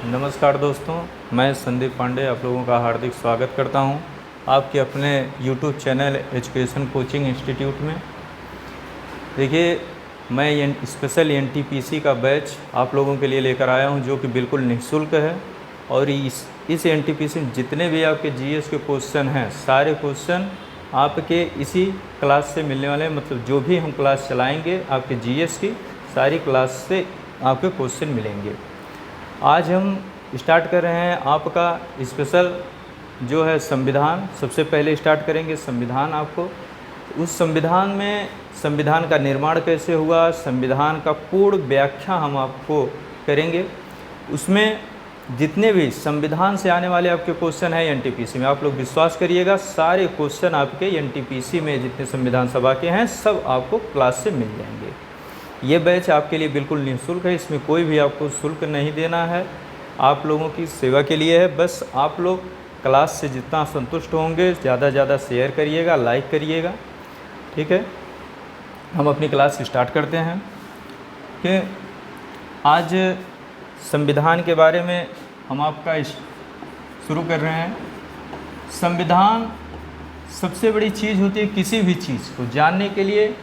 नमस्कार दोस्तों, मैं संदीप पांडे आप लोगों का हार्दिक स्वागत करता हूं आपके अपने YouTube channel education coaching institute में। देखिए, मैं स्पेशल NTPC का बैच आप लोगों के लिए लेकर आया हूं जो कि बिल्कुल निःशुल्क है। और इस NTPC में जितने भी आपके GS के क्वेश्चन हैं, सारे क्वेश्चन आपके इसी क्लास से मिलने वाले हैं। मतलब जो भी हम क्लास चलाएँगे आपके GS की सारी क्लास से आपके क्वेश्चन मिलेंगे। आज हम स्टार्ट कर रहे हैं आपका स्पेशल जो है संविधान। सबसे पहले स्टार्ट करेंगे संविधान। आपको उस संविधान में संविधान का निर्माण कैसे हुआ, संविधान का पूर्ण व्याख्या हम आपको करेंगे। उसमें जितने भी संविधान से आने वाले आपके क्वेश्चन हैं NTPC में, आप लोग विश्वास करिएगा सारे क्वेश्चन आपके NTPC में जितने संविधान सभा के हैं सब आपको क्लास से मिल जाएंगे। ये बैच आपके लिए बिल्कुल निःशुल्क है, इसमें कोई भी आपको शुल्क नहीं देना है, आप लोगों की सेवा के लिए है। बस आप लोग क्लास से जितना संतुष्ट होंगे ज़्यादा से ज़्यादा शेयर करिएगा, लाइक करिएगा, ठीक है। हम अपनी क्लास स्टार्ट करते हैं कि आज संविधान के बारे में हम आपका शुरू कर रहे हैं। संविधान सबसे बड़ी चीज़ होती है, किसी भी चीज़ को जानने के लिए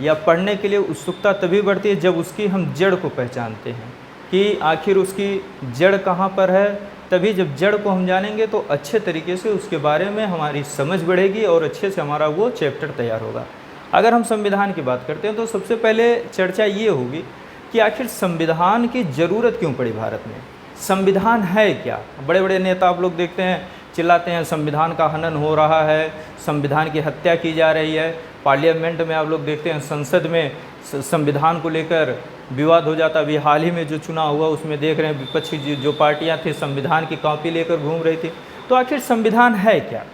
या पढ़ने के लिए उत्सुकता तभी बढ़ती है जब उसकी हम जड़ को पहचानते हैं कि आखिर उसकी जड़ कहाँ पर है। तभी जब जड़ को हम जानेंगे तो अच्छे तरीके से उसके बारे में हमारी समझ बढ़ेगी और अच्छे से हमारा वो चैप्टर तैयार होगा। अगर हम संविधान की बात करते हैं तो सबसे पहले चर्चा ये होगी कि आखिर संविधान की ज़रूरत क्यों पड़ी भारत में, संविधान है क्या। बड़े बड़े नेता आप लोग देखते हैं चिल्लाते हैं संविधान का हनन हो रहा है, संविधान की हत्या की जा रही है। पार्लियामेंट में आप लोग देखते हैं संसद में संविधान को लेकर विवाद हो जाता। अभी हाल ही में जो चुनाव हुआ उसमें देख रहे हैं विपक्षी जो पार्टियां थी संविधान की कॉपी लेकर घूम रही थी। तो आखिर संविधान है क्या,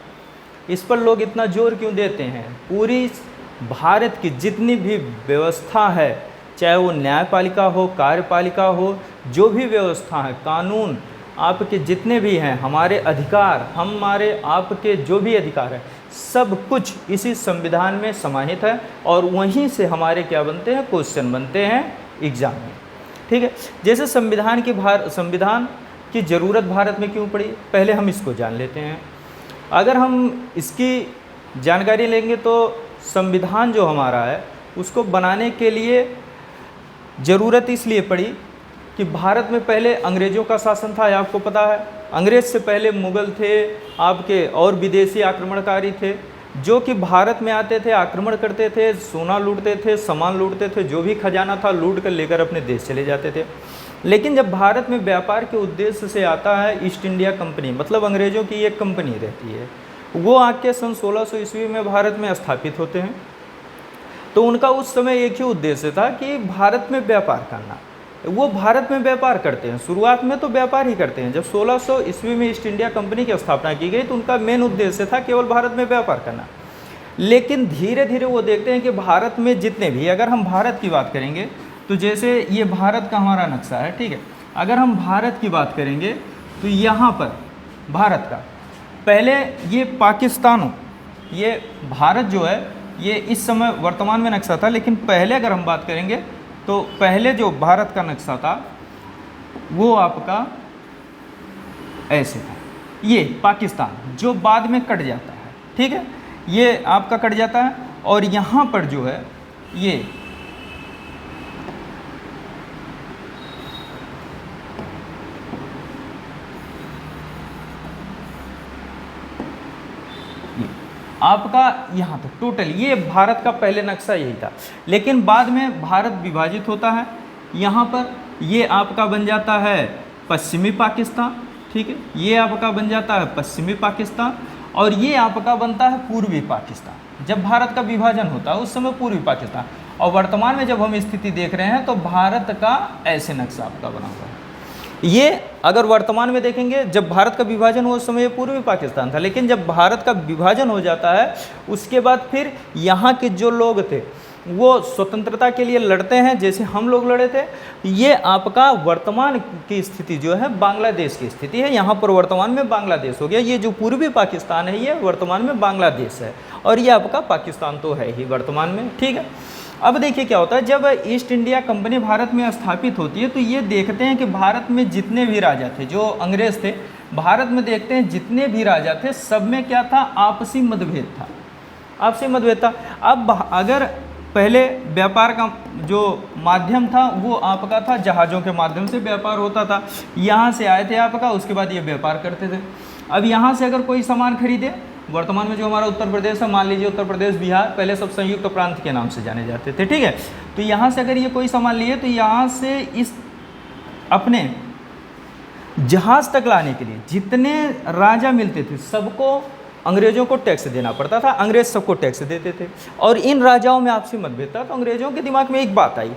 इस पर लोग इतना जोर क्यों देते हैं। पूरी भारत की जितनी भी व्यवस्था है, चाहे वो न्यायपालिका हो, कार्यपालिका हो, जो भी व्यवस्था है, कानून आपके जितने भी हैं, हमारे अधिकार, हमारे आपके जो भी अधिकार हैं, सब कुछ इसी संविधान में समाहित है। और वहीं से हमारे क्या बनते हैं, क्वेश्चन बनते हैं एग्ज़ाम में, ठीक है। जैसे संविधान की ज़रूरत भारत में क्यों पड़ी, पहले हम इसको जान लेते हैं। अगर हम इसकी जानकारी लेंगे तो संविधान जो हमारा है उसको बनाने के लिए ज़रूरत इसलिए पड़ी कि भारत में पहले अंग्रेज़ों का शासन था, आपको पता है। अंग्रेज़ से पहले मुग़ल थे आपके, और विदेशी आक्रमणकारी थे जो कि भारत में आते थे, आक्रमण करते थे, सोना लूटते थे, सामान लूटते थे, जो भी खजाना था लूट कर लेकर अपने देश चले जाते थे। लेकिन जब भारत में व्यापार के उद्देश्य से आता है ईस्ट इंडिया कंपनी, मतलब अंग्रेज़ों की एक कंपनी रहती है, वो आके सन 1600 ईस्वी में भारत में स्थापित होते हैं। तो उनका उस समय एक ही उद्देश्य था कि भारत में व्यापार करना। वो भारत में व्यापार करते हैं, शुरुआत में तो व्यापार ही करते हैं। जब 1600 ईस्वी में ईस्ट इंडिया कंपनी की स्थापना की गई तो उनका मेन उद्देश्य था केवल भारत में व्यापार करना। लेकिन धीरे धीरे वो देखते हैं कि भारत में जितने भी, अगर हम भारत की बात करेंगे तो जैसे ये भारत का हमारा नक्शा है, ठीक है। अगर हम भारत की बात करेंगे तो यहाँ पर भारत का पहले ये पाकिस्तान, ये भारत जो है ये इस समय वर्तमान में नक्शा था, लेकिन पहले अगर हम बात करेंगे तो पहले जो भारत का नक्शा था वो आपका ऐसे था, ये पाकिस्तान जो बाद में कट जाता है, ठीक है, ये आपका कट जाता है। और यहाँ पर जो है ये आपका यहाँ तक टोटल ये भारत का पहले नक्शा यही था। लेकिन बाद में भारत विभाजित होता है, यहाँ पर ये आपका बन जाता है पश्चिमी पाकिस्तान, ठीक है, ये आपका बन जाता है पश्चिमी पाकिस्तान, और ये आपका बनता है पूर्वी पाकिस्तान। जब भारत का विभाजन होता है उस समय पूर्वी पाकिस्तान, और वर्तमान में जब हम स्थिति देख रहे हैं तो भारत का ऐसे नक्शा आपका बना हुआ है। ये अगर वर्तमान में देखेंगे, जब भारत का विभाजन हुआ उस समय पूर्वी पाकिस्तान था, लेकिन जब भारत का विभाजन हो जाता है उसके बाद फिर यहाँ के जो लोग थे वो स्वतंत्रता के लिए लड़ते हैं, जैसे हम लोग लड़े थे। ये आपका वर्तमान की स्थिति जो है बांग्लादेश की स्थिति है, यहाँ पर वर्तमान में बांग्लादेश हो गया। ये जो पूर्वी पाकिस्तान है ये वर्तमान में बांग्लादेश है, और ये आपका पाकिस्तान तो है ही वर्तमान में, ठीक है। अब देखिए क्या होता है, जब ईस्ट इंडिया कंपनी भारत में स्थापित होती है तो ये देखते हैं कि भारत में जितने भी राजा थे, जो अंग्रेज थे, भारत में देखते हैं जितने भी राजा थे, सब में क्या था, आपसी मतभेद था, आपसी मतभेद था। अब अगर पहले व्यापार का जो माध्यम था वो आपका था जहाज़ों के माध्यम से व्यापार होता था, यहाँ से आए थे आपका, उसके बाद ये व्यापार करते थे। अब यहाँ से अगर कोई सामान खरीदे, वर्तमान में जो हमारा उत्तर प्रदेश है, मान लीजिए उत्तर प्रदेश, बिहार, पहले सब संयुक्त प्रांत के नाम से जाने जाते थे, ठीक है। तो यहाँ से अगर ये कोई सामान लिए तो यहाँ से इस अपने जहाज़ तक लाने के लिए जितने राजा मिलते थे सबको अंग्रेज़ों को टैक्स देना पड़ता था, अंग्रेज सबको टैक्स देते थे। और इन राजाओं में आपसी मतभेद था, तो अंग्रेज़ों के दिमाग में एक बात आई,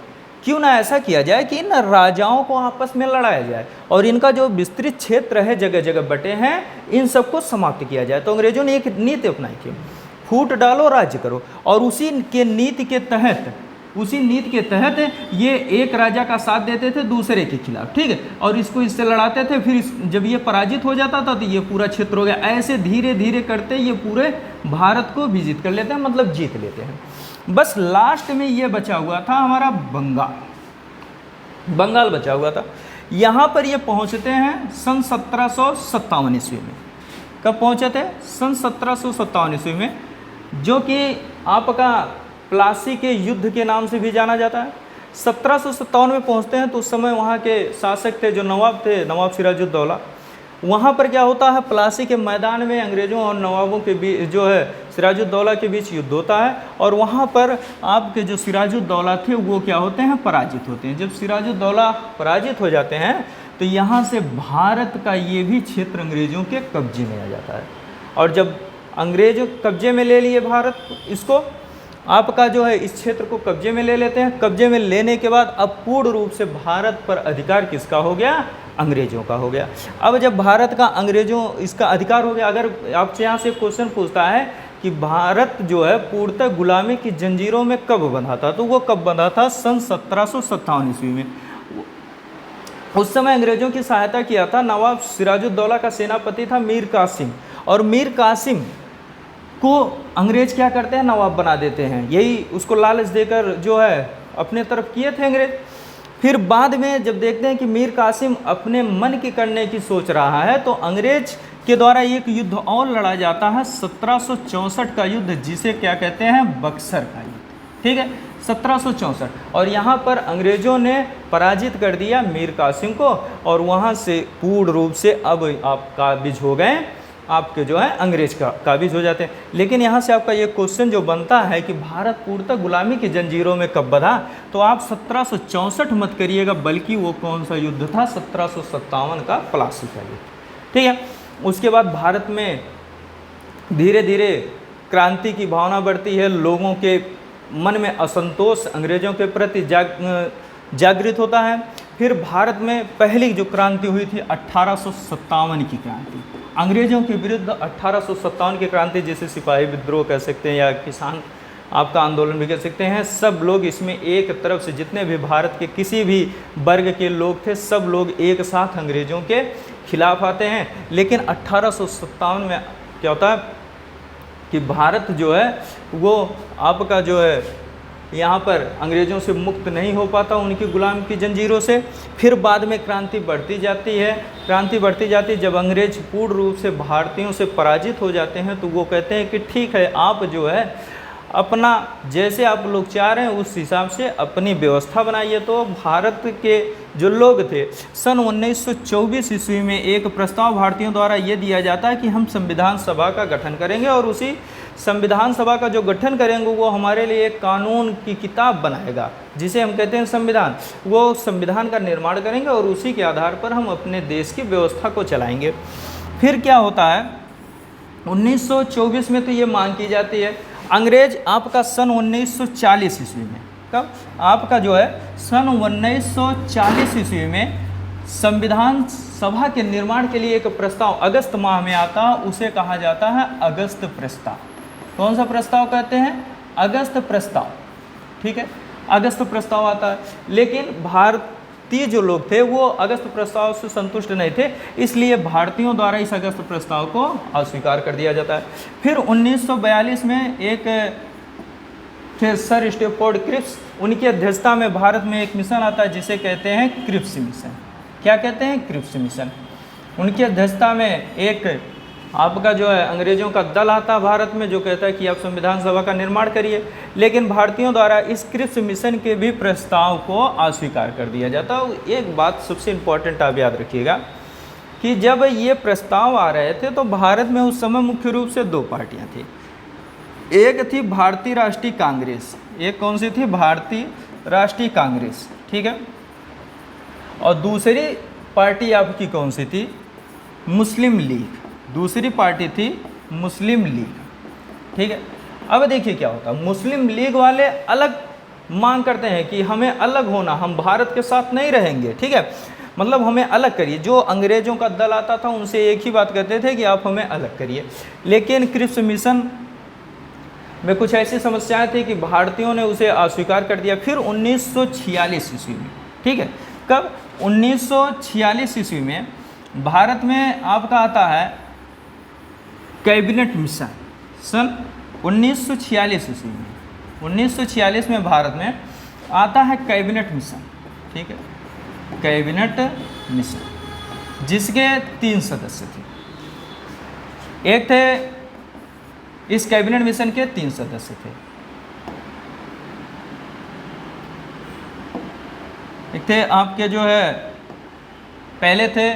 क्यों ना ऐसा किया जाए कि इन राजाओं को आपस में लड़ाया जाए और इनका जो विस्तृत क्षेत्र है, जगह जगह बटे हैं, इन सबको समाप्त किया जाए। तो अंग्रेज़ों ने एक नीति अपनाई कि फूट डालो राज्य करो, और उसी के नीति के तहत ये एक राजा का साथ देते थे दूसरे के खिलाफ, ठीक है, और इसको इससे लड़ाते थे। फिर जब ये पराजित हो जाता था तो ये पूरा क्षेत्र हो गया। ऐसे धीरे धीरे करते ये पूरे भारत को विजित कर लेते हैं, मतलब जीत लेते हैं। बस लास्ट में ये बचा हुआ था हमारा बंगाल बचा हुआ था। यहाँ पर ये पहुँचते हैं सन 1757 ईस्वी में। कब पहुँचे थे? सन 1757 ईस्वी में, जो कि आपका प्लासी के युद्ध के नाम से भी जाना जाता है। 1757 में पहुँचते हैं तो उस समय वहाँ के शासक थे, जो नवाब थे, नवाब सिराजुद्दौला। वहाँ पर क्या होता है, प्लासी के मैदान में अंग्रेज़ों और नवाबों के बीच जो है सिराजुद्दौला के बीच युद्ध होता है, और वहाँ पर आपके जो सिराजुद्दौला थे वो क्या होते हैं, पराजित होते हैं। जब सिराजुद्दौला पराजित हो जाते हैं तो यहाँ से भारत का ये भी क्षेत्र अंग्रेज़ों के कब्जे में आ जाता है। और जब अंग्रेज़ों कब्जे में ले लिए भारत, इसको आपका जो है इस क्षेत्र को कब्जे में ले लेते हैं। कब्जे में लेने के बाद अब पूर्ण रूप से भारत पर अधिकार किसका हो गया, अंग्रेज़ों का हो गया। अब जब भारत का अंग्रेज़ों इसका अधिकार हो गया, अगर आपसे यहाँ से क्वेश्चन पूछता है कि भारत जो है पूर्णतः गुलामी की जंजीरों में कब बंधा था, तो वो कब बंधा था, सन 1757 ईस्वी में। उस समय अंग्रेज़ों की सहायता किया था नवाब सिराजुद्दौला का सेनापति था मीर कासिम, और मीर कासिम को अंग्रेज़ क्या करते हैं, नवाब बना देते हैं। यही उसको लालच देकर जो है अपने तरफ किए थे अंग्रेज़। फिर बाद में जब देखते हैं कि मीर कासिम अपने मन की करने की सोच रहा है, तो अंग्रेज के द्वारा एक युद्ध और लड़ा जाता है, 1764 का युद्ध, जिसे क्या कहते हैं, बक्सर का युद्ध, ठीक है, 1764। और यहाँ पर अंग्रेज़ों ने पराजित कर दिया मीर कासिम को, और वहाँ से पूर्ण रूप से अब आप काबिज हो गए, आपके जो है अंग्रेज का काबिज हो जाते हैं। लेकिन यहाँ से आपका ये क्वेश्चन जो बनता है कि भारत पूर्णतः गुलामी की जंजीरों में कब बंधा, तो आप 1764 मत करिएगा, बल्कि वो कौन सा युद्ध था, 1757 का प्लासी का युद्ध, ठीक है। उसके बाद भारत में धीरे धीरे क्रांति की भावना बढ़ती है, लोगों के मन में असंतोष अंग्रेज़ों के प्रति जागृत होता है। फिर भारत में पहली जो क्रांति हुई थी 1857 की क्रांति, अंग्रेज़ों के विरुद्ध 1857 की क्रांति, जिसे सिपाही विद्रोह कह सकते हैं या किसान आपका आंदोलन भी कह सकते हैं। सब लोग इसमें एक तरफ से, जितने भी भारत के किसी भी वर्ग के लोग थे, सब लोग एक साथ अंग्रेज़ों के खिलाफ आते हैं। लेकिन 1857 में क्या होता है कि भारत जो है वो आपका जो है यहाँ पर अंग्रेज़ों से मुक्त नहीं हो पाता, उनकी गुलाम की जंजीरों से। फिर बाद में क्रांति बढ़ती जाती है, जब अंग्रेज पूर्ण रूप से भारतीयों से पराजित हो जाते हैं, तो वो कहते हैं कि ठीक है, आप जो है अपना जैसे आप लोग चाह रहे हैं उस हिसाब से अपनी व्यवस्था बनाइए। तो भारत के जो लोग थे, सन 1924 ईस्वी में एक प्रस्ताव भारतीयों द्वारा ये दिया जाता है कि हम संविधान सभा का गठन करेंगे, और उसी संविधान सभा का जो गठन करेंगे वो हमारे लिए एक कानून की किताब बनाएगा, जिसे हम कहते हैं संविधान। वो संविधान का निर्माण करेंगे और उसी के आधार पर हम अपने देश की व्यवस्था को चलाएंगे। फिर क्या होता है, 1924 में तो ये मांग की जाती है। अंग्रेज आपका सन 1940 ईस्वी में, कब आपका जो है सन 1940 ईस्वी में संविधान सभा के निर्माण के लिए एक प्रस्ताव अगस्त माह में आता, उसे कहा जाता है अगस्त प्रस्ताव। कौन सा प्रस्ताव कहते हैं, अगस्त प्रस्ताव, ठीक है, अगस्त प्रस्ताव आता है। लेकिन भारतीय जो लोग थे वो अगस्त प्रस्ताव से संतुष्ट नहीं थे, इसलिए भारतीयों द्वारा इस अगस्त प्रस्ताव को अस्वीकार कर दिया जाता है। फिर 1942 में एक थे सर स्टैफोर्ड क्रिप्स, उनकी अध्यक्षता में भारत में एक मिशन आता है जिसे कहते हैं क्रिप्स मिशन। क्या कहते हैं? Cripps mission. उनकी अध्यक्षता में एक आपका जो है अंग्रेज़ों का दल आता भारत में जो कहता है कि आप संविधान सभा का निर्माण करिए, लेकिन भारतीयों द्वारा इस क्रिप्स मिशन के भी प्रस्ताव को अस्वीकार कर दिया जाता है। एक बात सबसे इम्पोर्टेंट आप याद रखिएगा कि जब ये प्रस्ताव आ रहे थे तो भारत में उस समय मुख्य रूप से दो पार्टियां थी। एक थी भारतीय राष्ट्रीय कांग्रेस, एक कौन सी थी? भारतीय राष्ट्रीय कांग्रेस, ठीक है। और दूसरी पार्टी आपकी कौन सी थी? मुस्लिम लीग। दूसरी पार्टी थी मुस्लिम लीग, ठीक है। अब देखिए क्या होता है, मुस्लिम लीग वाले अलग मांग करते हैं कि हमें अलग होना, हम भारत के साथ नहीं रहेंगे, ठीक है, मतलब हमें अलग करिए। जो अंग्रेज़ों का दल आता था उनसे एक ही बात कहते थे कि आप हमें अलग करिए। लेकिन क्रिप्स मिशन में कुछ ऐसी समस्याएं थी कि भारतीयों ने उसे अस्वीकार कर दिया। फिर 1946 ईस्वी में, ठीक है, कब? 1946 ईस्वी में भारत में आपका आता है कैबिनेट मिशन। सन 1946 ईस्वी में, 1946 में भारत में आता है कैबिनेट मिशन, ठीक है, कैबिनेट मिशन, जिसके 3 सदस्य थे। एक थे, इस कैबिनेट मिशन के 3 सदस्य थे। एक थे आपके जो है, पहले थे,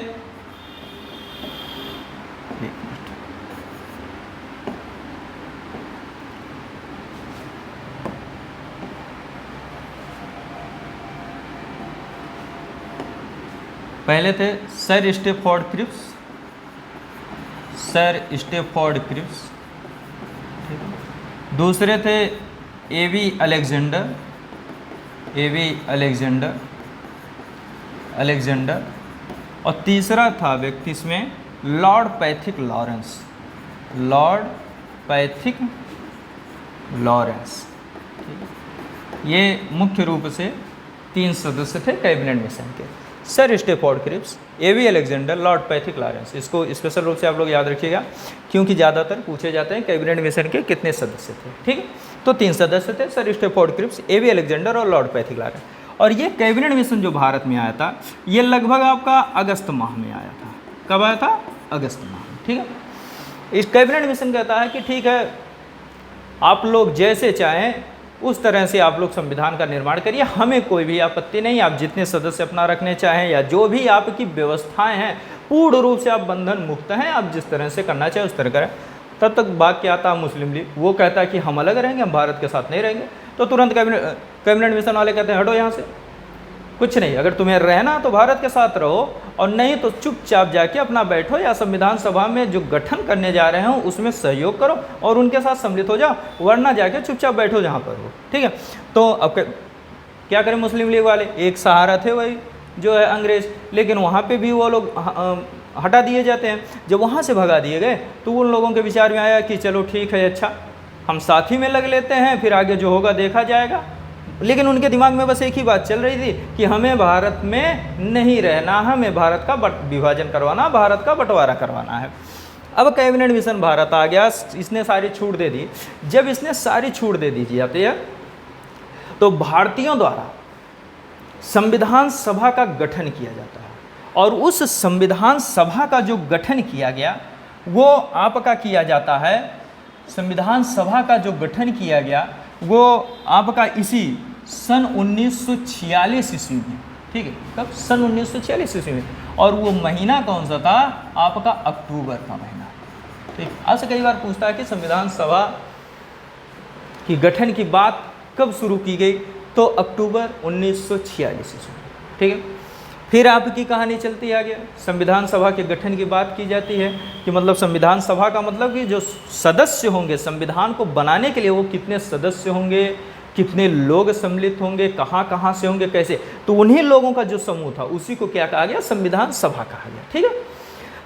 पहले थे Sir Stafford Cripps, Sir Stafford Cripps, दूसरे थे A V Alexander, A V Alexander, Alexander, और तीसरा था व्यक्ति इसमें Lord Pethick Lawrence, Lord Pethick Lawrence. ये मुख्य रूप से 3 सदस्य थे कैबिनेट मिशन के, Sir Stafford Cripps, A V Alexander, Lord Pethick Lawrence. इसको स्पेशल रूप से आप लोग याद रखिएगा क्योंकि ज़्यादातर पूछे जाते हैं कैबिनेट मिशन के कितने सदस्य थे, ठीक है। तो 3 सदस्य थे, Sir Stafford Cripps, A V Alexander और लॉर्ड पैथिक लॉरेंस। और ये कैबिनेट मिशन जो भारत में आया था, ये लगभग आपका अगस्त माह में आया था। कब आया था? अगस्त माह में, ठीक है। इस कैबिनेट मिशन कहता है कि ठीक है, आप लोग जैसे चाहें उस तरह से आप लोग संविधान का निर्माण करिए, हमें कोई भी आपत्ति नहीं, आप जितने सदस्य अपना रखने चाहें या जो भी आपकी व्यवस्थाएं हैं पूर्ण रूप से आप बंधन मुक्त हैं, आप जिस तरह से करना चाहें उस तरह करें। तब तक बात क्या आता है मुस्लिम लीग, वो कहता है कि हम अलग रहेंगे, हम भारत के साथ नहीं रहेंगे। तो तुरंत कैबिनेट मिशन वाले कहते हैं हटो यहाँ से, कुछ नहीं, अगर तुम्हें रहना तो भारत के साथ रहो और नहीं तो चुपचाप जाके अपना बैठो या संविधान सभा में जो गठन करने जा रहे हो उसमें सहयोग करो और उनके साथ सम्मिलित हो जाओ, वरना जाके चुपचाप बैठो जहाँ पर हो, ठीक है। तो अब क्या करें मुस्लिम लीग वाले? एक सहारा थे वही जो है अंग्रेज़, लेकिन वहाँ पे भी वो लोग हटा दिए जाते हैं। जब वहाँ से भगा दिए गए तो उन लोगों के विचार में आया कि चलो ठीक है, अच्छा हम साथ ही में लग लेते हैं, फिर आगे जो होगा देखा जाएगा। लेकिन उनके दिमाग में बस एक ही बात चल रही थी कि हमें भारत में नहीं रहना, हमें भारत का विभाजन करवाना, भारत का बंटवारा करवाना है। अब कैबिनेट मिशन भारत आ गया, इसने सारी छूट दे दी। जब इसने सारी छूट दे दी जाती है तो भारतीयों द्वारा संविधान सभा का गठन किया जाता है, और उस संविधान सभा का जो गठन किया गया वो आपका किया जाता है, संविधान सभा का जो गठन किया गया वो आपका इसी सन 1946 ईस्वी में, ठीक है। कब? सन 1946 ईस्वी में। और वो महीना कौन सा था? आपका अक्टूबर का महीना, ठीक। आपसे कई बार पूछता है कि संविधान सभा की गठन की बात कब शुरू की गई, तो अक्टूबर 1946 ईस्वी, ठीक है। फिर आपकी कहानी चलती आगे, संविधान सभा के गठन की बात की जाती है कि मतलब संविधान सभा का मतलब कि जो सदस्य होंगे संविधान को बनाने के लिए वो कितने सदस्य होंगे, कितने लोग सम्मिलित होंगे, कहाँ कहाँ से होंगे, कैसे, तो उन्हीं लोगों का जो समूह था उसी को क्या कहा गया? संविधान सभा कहा गया, ठीक है।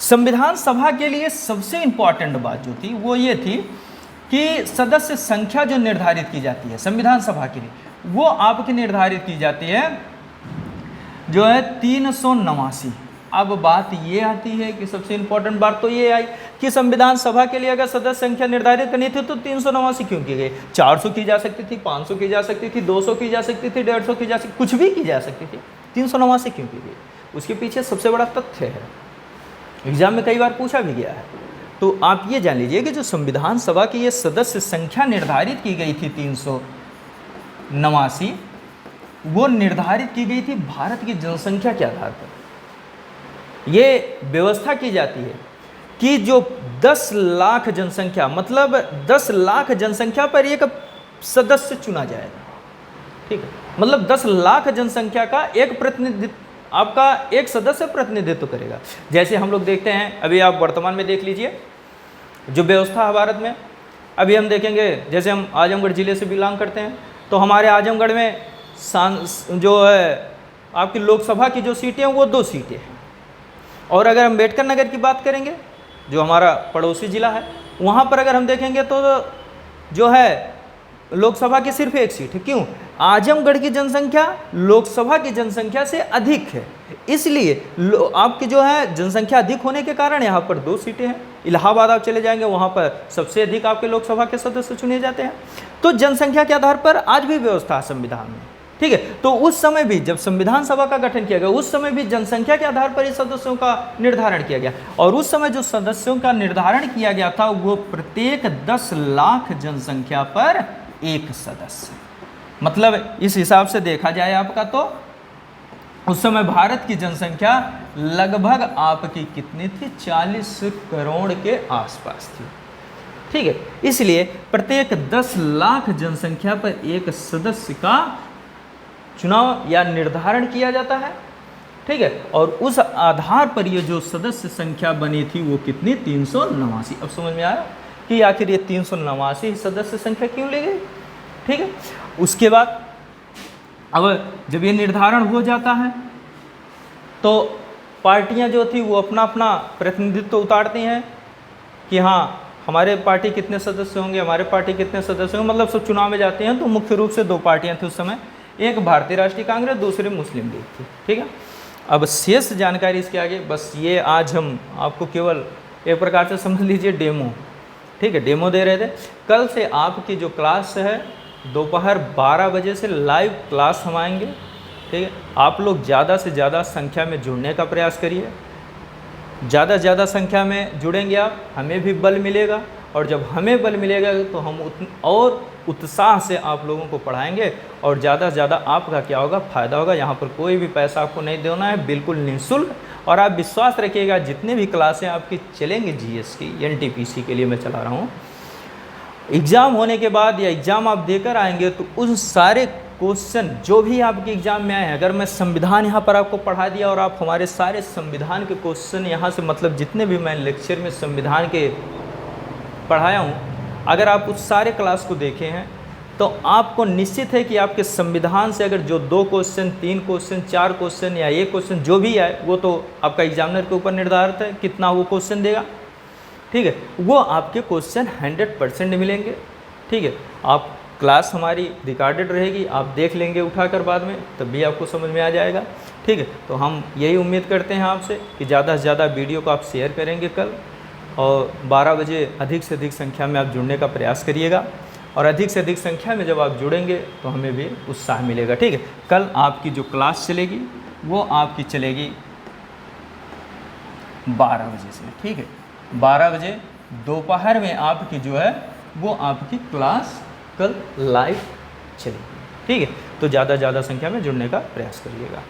संविधान सभा के लिए सबसे इम्पॉर्टेंट बात जो थी वो ये थी कि सदस्य संख्या जो निर्धारित की जाती है संविधान सभा के लिए, वो आपकी निर्धारित की जाती है जो है 389। अब बात ये आती है कि सबसे इंपॉर्टेंट बात तो ये आई कि संविधान सभा के लिए अगर सदस्य संख्या निर्धारित करनी थी तो 389 क्यों की गई? 400 की जा सकती थी, 500 की जा सकती थी, 200 की जा सकती थी, 150 की जा सकती, कुछ भी की जा सकती थी। 389 क्यों की गई? उसके पीछे सबसे बड़ा तथ्य है, एग्जाम में कई बार पूछा भी गया है। तो आप ये जान लीजिए कि जो संविधान सभा की ये सदस्य संख्या निर्धारित की गई थी 389, वो निर्धारित की गई थी भारत की जनसंख्या के आधार पर। ये व्यवस्था की जाती है कि जो 10 लाख जनसंख्या, मतलब 10 लाख जनसंख्या पर एक सदस्य चुना जाएगा, ठीक है। मतलब 10 लाख जनसंख्या का एक प्रतिनिधित्व, आपका एक सदस्य प्रतिनिधित्व करेगा। जैसे हम लोग देखते हैं, अभी आप वर्तमान में देख लीजिए जो व्यवस्था है भारत में। अभी हम देखेंगे, जैसे हम आजमगढ़ ज़िले से बिलोंग करते हैं, तो हमारे आजमगढ़ में जो है आपकी लोकसभा की जो सीटें हैं वो 2 सीटें हैं। और अगर हम अम्बेडकर नगर की बात करेंगे, जो हमारा पड़ोसी ज़िला है, वहाँ पर अगर हम देखेंगे तो जो है लोकसभा की सिर्फ 1 सीट है। क्यों? आजमगढ़ की जनसंख्या लोकसभा की जनसंख्या से अधिक है, इसलिए आपकी जो है जनसंख्या अधिक होने के कारण यहाँ पर 2 सीटें हैं। इलाहाबाद आप चले जाएंगे, वहाँ पर सबसे अधिक आपके लोकसभा के सदस्य चुने जाते हैं। तो जनसंख्या के आधार पर आज भी व्यवस्था है संविधान में, ठीक है। तो उस समय भी जब संविधान सभा का गठन किया गया, उस समय भी जनसंख्या के आधार पर ही सदस्यों का निर्धारण किया गया। और उस समय जो सदस्यों का निर्धारण किया गया था वो प्रत्येक 10 लाख जनसंख्या पर एक सदस्य। मतलब इस हिसाब से देखा जाए आपका, तो उस समय भारत की जनसंख्या लगभग आपकी कितनी थी? 40 करोड़ के आसपास थी, ठीक है। इसलिए प्रत्येक 10 लाख जनसंख्या पर एक सदस्य का चुनाव या निर्धारण किया जाता है, ठीक है। और उस आधार पर ये जो सदस्य संख्या बनी थी वो कितनी? 389। अब समझ में आया कि आखिर ये 389 सदस्य संख्या क्यों ले गई, ठीक है। उसके बाद अब जब ये निर्धारण हो जाता है तो पार्टियां जो थी वो अपना अपना प्रतिनिधित्व उतारती हैं कि हाँ हमारे पार्टी कितने सदस्य होंगे, हमारे पार्टी कितने सदस्य होंगे, मतलब सब चुनाव में जाते हैं। तो मुख्य रूप से 2 पार्टियां थी उस समय, एक भारतीय राष्ट्रीय कांग्रेस, दूसरी मुस्लिम लीग थी, ठीक है। अब शेष जानकारी इसके आगे, बस ये आज हम आपको केवल एक प्रकार से समझ लीजिए डेमो, ठीक है, डेमो दे रहे थे। कल से आपकी जो क्लास है दोपहर 12 बजे से लाइव क्लास हम आएंगे, ठीक है। आप लोग ज़्यादा से ज़्यादा संख्या में जुड़ने का प्रयास करिए। ज़्यादा से ज़्यादा संख्या में जुड़ेंगे आप, हमें भी बल मिलेगा, और जब हमें बल मिलेगा तो हम और उत्साह से आप लोगों को पढ़ाएंगे, और ज़्यादा से ज़्यादा आपका क्या होगा? फ़ायदा होगा। यहाँ पर कोई भी पैसा आपको नहीं देना है, बिल्कुल निःशुल्क। और आप विश्वास रखिएगा, जितने भी क्लासें आपकी चलेंगे जीएस की, एनटीपीसी के लिए मैं चला रहा हूँ, एग्ज़ाम होने के बाद या एग्ज़ाम आप देकर आएंगे तो उन सारे क्वेश्चन जो भी आपके एग्ज़ाम में आए हैं, अगर मैं संविधान यहाँ पर आपको पढ़ा दिया और आप हमारे सारे संविधान के क्वेश्चन यहाँ से, मतलब जितने भी मैं लेक्चर में संविधान के पढ़ाया हूँ, अगर आप उस सारे क्लास को देखे हैं तो आपको निश्चित है कि आपके संविधान से अगर जो 2 क्वेश्चन, 3 क्वेश्चन, 4 क्वेश्चन या 1 क्वेश्चन जो भी आए, वो तो आपका एग्जामिनर के ऊपर निर्धारित है कितना वो क्वेश्चन देगा, ठीक है। वो आपके क्वेश्चन 100% मिलेंगे, ठीक है। आप क्लास हमारी रिकॉर्डेड रहेगी, आप देख लेंगे उठाकर बाद में, तब भी आपको समझ में आ जाएगा, ठीक है। तो हम यही उम्मीद करते हैं आपसे कि ज़्यादा से ज़्यादा वीडियो को आप शेयर करेंगे कल, और 12 बजे अधिक से अधिक संख्या में आप जुड़ने का प्रयास करिएगा। और अधिक से अधिक संख्या में जब आप जुड़ेंगे तो हमें भी उत्साह मिलेगा, ठीक है। कल आपकी जो क्लास चलेगी वो आपकी चलेगी 12 बजे से, ठीक है। 12 बजे दोपहर में आपकी जो है वो आपकी क्लास कल लाइव चलेगी, ठीक है। तो ज़्यादा से ज़्यादा संख्या में जुड़ने का प्रयास करिएगा।